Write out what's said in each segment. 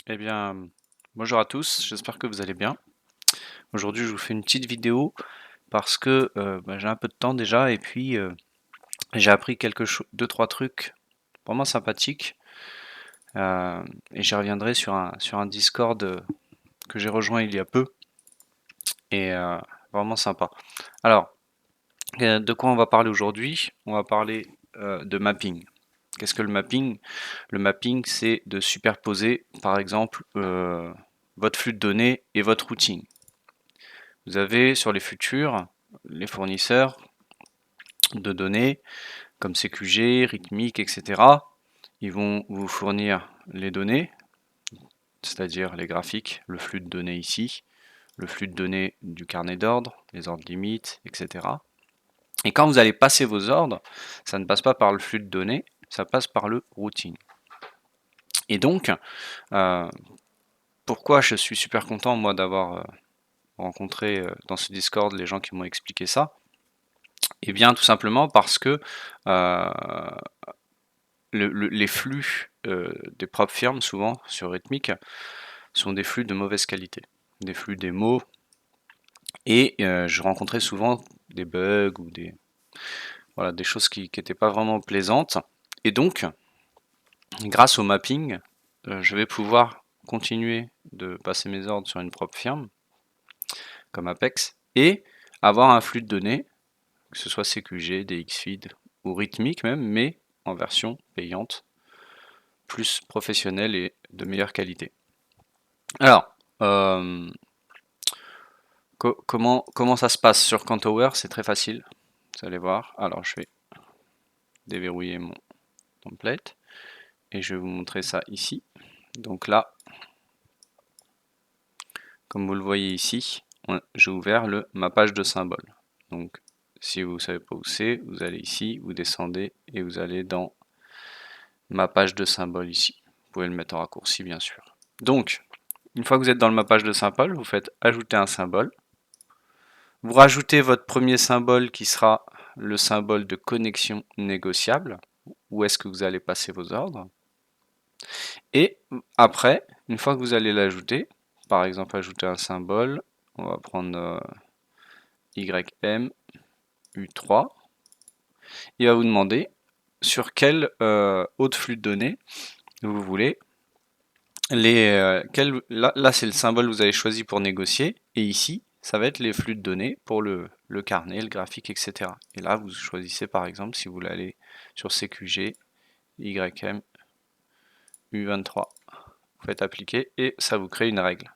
Eh bien, bonjour à tous, j'espère que vous allez bien. Aujourd'hui, je vous fais une petite vidéo parce que j'ai un peu de temps déjà et puis j'ai appris deux, trois trucs vraiment sympathiques et j'y reviendrai sur un Discord que j'ai rejoint il y a peu et vraiment sympa. Alors, de quoi on va parler aujourd'hui? On va parler de mapping. Qu'est-ce que le mapping? Le mapping, c'est de superposer, par exemple, votre flux de données et votre routing. Vous avez sur les futurs les fournisseurs de données comme CQG, Rhythmic, etc. Ils vont vous fournir les données, c'est-à-dire les graphiques, le flux de données ici, le flux de données du carnet d'ordre, les ordres limites, etc. Et quand vous allez passer vos ordres, ça ne passe pas par le flux de données, ça passe par le routing. Et donc, euh, pourquoi je suis super content moi d'avoir rencontré dans ce Discord les gens qui m'ont expliqué ça? Eh bien, tout simplement parce que euh, les flux des propres firmes, souvent sur Rhythmic, sont des flux de mauvaise qualité, des flux des mots, et je rencontrais souvent des bugs ou voilà, des choses qui n'étaient pas vraiment plaisantes. Et donc, grâce au mapping, je vais pouvoir continuer de passer mes ordres sur une propre firme, comme Apex, et avoir un flux de données, que ce soit CQG, DXFeed ou Rhythmic même, mais en version payante, plus professionnelle et de meilleure qualité. Alors, comment ça se passe sur Cantower? C'est très facile, vous allez voir. Alors, je vais déverrouiller mon template et je vais vous montrer ça ici. Donc là, comme vous le voyez ici, j'ai ouvert ma page de symboles. Donc, si vous ne savez pas où c'est, vous allez ici, vous descendez et vous allez dans ma page de symboles ici. Vous pouvez le mettre en raccourci, bien sûr. Donc, une fois que vous êtes dans ma page de symboles, vous faites ajouter un symbole. Vous rajoutez votre premier symbole qui sera le symbole de connexion négociable. Où est-ce que vous allez passer vos ordres? Et après, une fois que vous allez l'ajouter, par exemple ajouter un symbole, on va prendre YM U3, il va vous demander sur quel autre flux de données vous voulez. Là c'est le symbole que vous avez choisi pour négocier, et ici, ça va être les flux de données pour le carnet, le graphique, etc. Et là, vous choisissez par exemple si vous voulez aller sur CQG, YM, U23. Vous faites appliquer et ça vous crée une règle.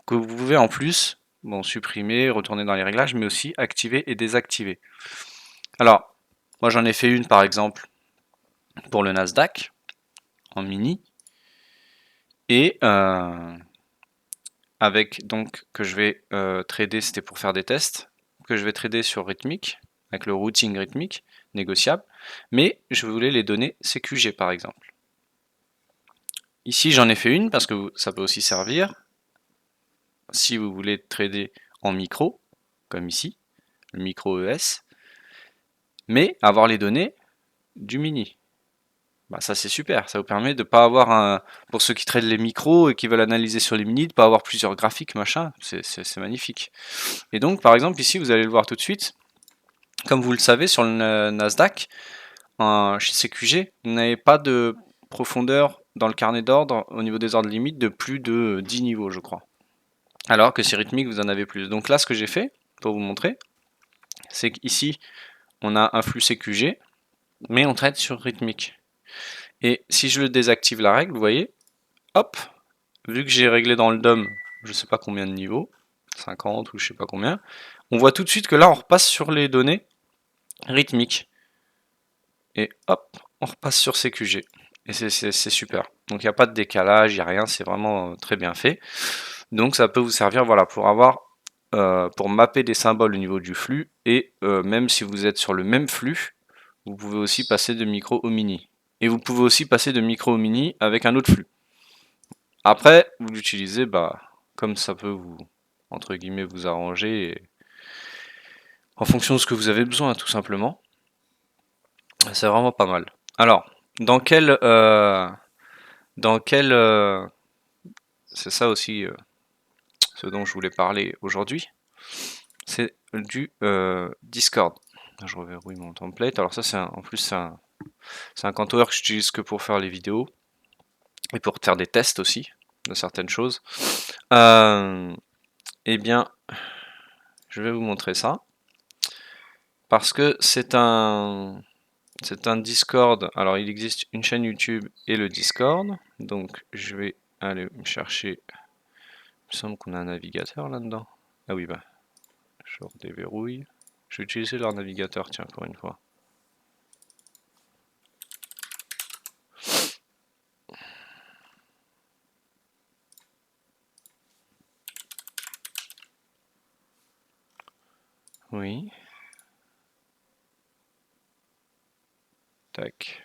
Que vous pouvez en plus supprimer, retourner dans les réglages, mais aussi activer et désactiver. Alors, moi j'en ai fait une par exemple pour le Nasdaq en mini et avec donc que je vais trader, c'était pour faire des tests, que je vais trader sur Rhythmic avec le routing Rhythmic négociable, mais je voulais les données CQG par exemple. Ici j'en ai fait une parce que ça peut aussi servir si vous voulez trader en micro, comme ici, le micro ES, mais avoir les données du mini. Bah, ça c'est super, ça vous permet de pas avoir pour ceux qui traitent les micros et qui veulent analyser sur les mini, de pas avoir plusieurs graphiques, machin, c'est magnifique. Et donc par exemple ici, vous allez le voir tout de suite, comme vous le savez sur le Nasdaq, chez CQG, vous n'avez pas de profondeur dans le carnet d'ordre au niveau des ordres limites de plus de 10 niveaux, je crois. Alors que sur Rhythmic, vous en avez plus. Donc là, ce que j'ai fait, pour vous montrer, c'est qu'ici, on a un flux CQG, mais on traite sur Rhythmic. Et si je le désactive la règle, vous voyez, hop, vu que j'ai réglé dans le DOM, je sais pas combien de niveaux, 50 ou je sais pas combien, on voit tout de suite que là, on repasse sur les données rythmiques. Et hop, on repasse sur CQG. Et c'est super. Donc il n'y a pas de décalage, il n'y a rien, c'est vraiment très bien fait. Donc ça peut vous servir voilà, pour mapper des symboles au niveau du flux. Et même si vous êtes sur le même flux, vous pouvez aussi passer de micro au mini. Et vous pouvez aussi passer de micro au mini avec un autre flux. Après, vous l'utilisez comme ça peut vous, entre guillemets, vous arranger en fonction de ce que vous avez besoin, tout simplement. C'est vraiment pas mal. Alors, dans quel c'est ça aussi ce dont je voulais parler aujourd'hui. C'est du Discord. Je reverrouille mon template. Alors ça, en plus, c'est un Cantower que j'utilise que pour faire les vidéos et pour faire des tests aussi de certaines choses. Eh bien, je vais vous montrer ça parce que c'est un Discord. Alors, il existe une chaîne YouTube et le Discord. Donc, je vais aller me chercher. Il me semble qu'on a un navigateur là-dedans. Ah oui, bah, je redéverrouille. Je vais utiliser leur navigateur, tiens, pour une fois. Oui. Tac.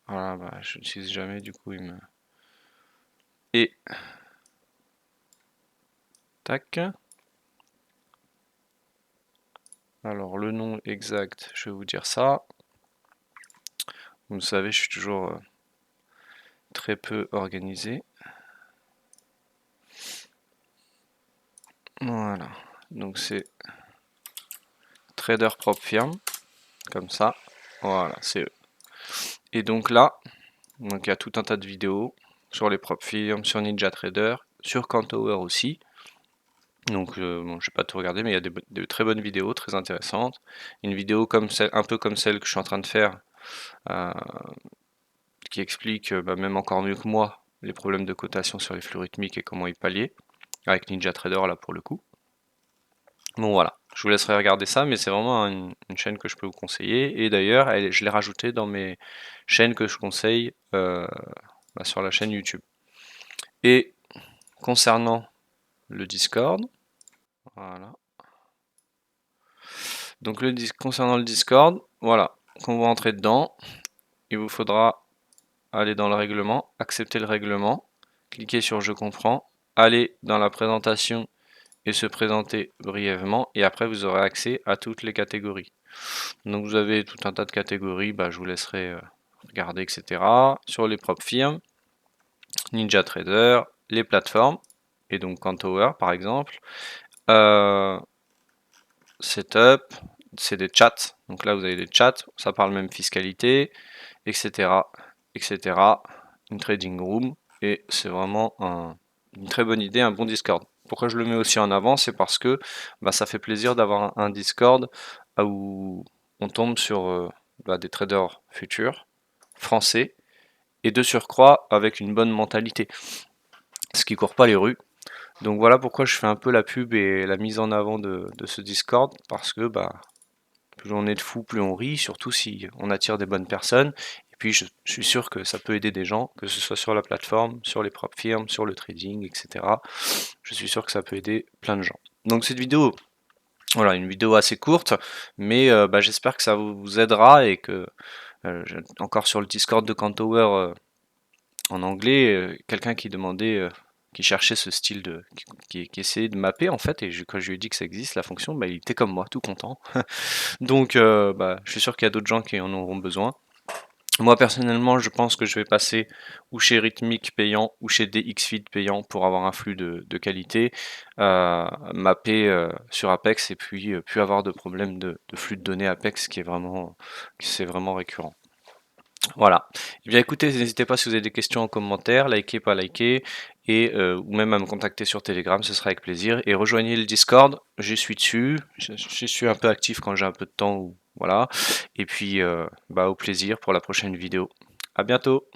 Voilà, bah, je n'utilise jamais, du coup, il me... Et... Tac. Alors, le nom exact, je vais vous dire ça. Vous savez, je suis toujours très peu organisé. Voilà. Donc, c'est Trader Prop Firm. Comme ça. Voilà, c'est eux. Et donc là, donc il y a tout un tas de vidéos sur les prop firms, sur NinjaTrader, sur Cantower aussi. Donc bon, je vais pas tout regarder, mais il y a de très bonnes vidéos, très intéressantes. Une vidéo comme celle, un peu comme celle que je suis en train de faire, qui explique même encore mieux que moi les problèmes de cotation sur les flux rythmiques et comment y pallier, avec NinjaTrader là pour le coup. Bon voilà, je vous laisserai regarder ça, mais c'est vraiment une chaîne que je peux vous conseiller. Et d'ailleurs, je l'ai rajouté dans mes chaînes que je conseille sur la chaîne YouTube. Et concernant le Discord, voilà. Donc concernant le Discord, voilà, quand vous rentrez dedans, il vous faudra aller dans le règlement, accepter le règlement, cliquer sur Je comprends, aller dans la présentation et se présenter brièvement, et après vous aurez accès à toutes les catégories. Donc vous avez tout un tas de catégories, je vous laisserai regarder, etc. Sur les propres firmes, NinjaTrader, les plateformes, et donc Cantower par exemple. Setup, c'est des chats. Donc là vous avez des chats, ça parle même fiscalité, etc. etc. Une trading room, et c'est vraiment une très bonne idée, un bon Discord. Pourquoi je le mets aussi en avant, c'est parce que ça fait plaisir d'avoir un Discord où on tombe sur des traders futurs, français, et de surcroît avec une bonne mentalité, ce qui court pas les rues. Donc voilà pourquoi je fais un peu la pub et la mise en avant de ce Discord, parce que plus on est de fous, plus on rit, surtout si on attire des bonnes personnes. Et puis je suis sûr que ça peut aider des gens, que ce soit sur la plateforme, sur les propres firmes, sur le trading, etc. Je suis sûr que ça peut aider plein de gens. Donc cette vidéo, voilà, une vidéo assez courte, mais j'espère que ça vous aidera, et que encore sur le Discord de Cantower en anglais, quelqu'un qui demandait, qui cherchait ce style qui essayait de mapper en fait, et quand je lui ai dit que ça existe la fonction, il était comme moi, tout content. Donc je suis sûr qu'il y a d'autres gens qui en auront besoin. Moi personnellement, je pense que je vais passer ou chez Rhythmic payant ou chez DXFeed payant pour avoir un flux de qualité, mappé sur Apex, et puis plus avoir de problème de flux de données Apex c'est vraiment récurrent. Voilà. Eh bien écoutez, n'hésitez pas si vous avez des questions en commentaire, likez, pas liker, et ou même à me contacter sur Telegram, ce sera avec plaisir. Et rejoignez le Discord, j'y suis dessus, je suis un peu actif quand j'ai un peu de temps, voilà. Et puis au plaisir pour la prochaine vidéo. À bientôt.